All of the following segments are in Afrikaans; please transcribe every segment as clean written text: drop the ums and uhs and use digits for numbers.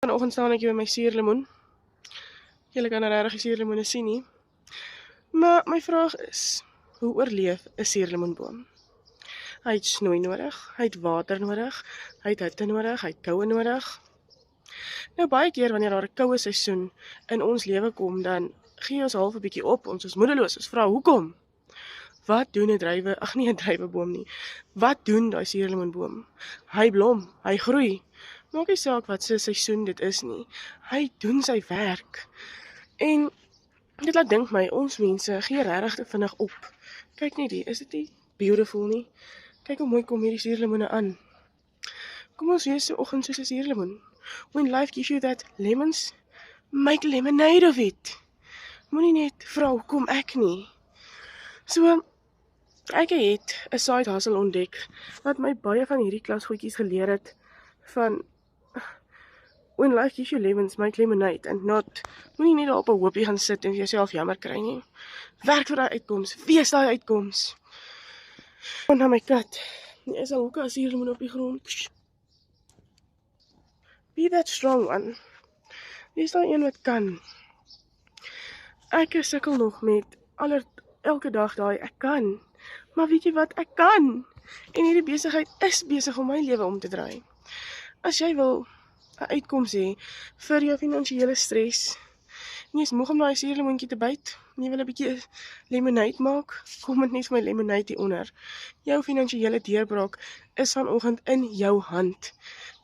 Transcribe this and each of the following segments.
Vanoggend staan ek hier met my suurlemoen. Julle kan regtig die suurlemoene sien nie. Maar my vraag is, hoe oorleef 'n suurlemoenboom? Hy het snoei nodig, hy het water nodig, hy het hitte nodig, hy het koue nodig. Nou baie keer wanneer daar 'n koue seisoen in ons lewe kom, dan gee ons half 'n bietjie op, ons is moedeloos, ons vra hoekom? Wat doen 'n druiweboom nie? Wat doen daai suurlemoenboom? Hy blom, hy groei. Maak nie saak wat se seisoen dit is nie. Hy doen sy werk. En dit laat dink my, ons mense gee regtig te vinnig op. Kyk net hier, is dit nie beautiful nie? Kyk hoe mooi kom hierdie suurlemoene aan. Kom ons wees so oggend soos 'n suurlemoen. When life gives you that lemons, make lemonade of it. Moenie net vra hoekom ek nie. So, ek het 'n side hustle ontdek wat my baie van hierdie klasgoedjies geleer het van when life gives you lemons, make lemonade and not, moenie net daar op 'n hoopie gaan sit en vir jouself jammer kry nie. Werk vir daai uitkoms, wees daai uitkoms. En na my kat, die is al hoeke as suurlemoen op die grond. Be that strong one. Wees daai een wat kan. Ek sukkel nog met elke dag daai ek kan. Maar weet jy wat, ek kan. En hierdie besigheid is besig om my lewe om te draai. As jy wil 'n uitkoms hê vir jou finansiële stres, en jy is moeg om daai suurlemoentjie te byt, en jy wil 'n bietjie lemonade maak, kom met net my lemonade hieronder. Jou finansiële deurbraak is vanoggend in jou hand.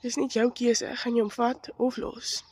Dis net jou keuse, gaan jy hom vat of los.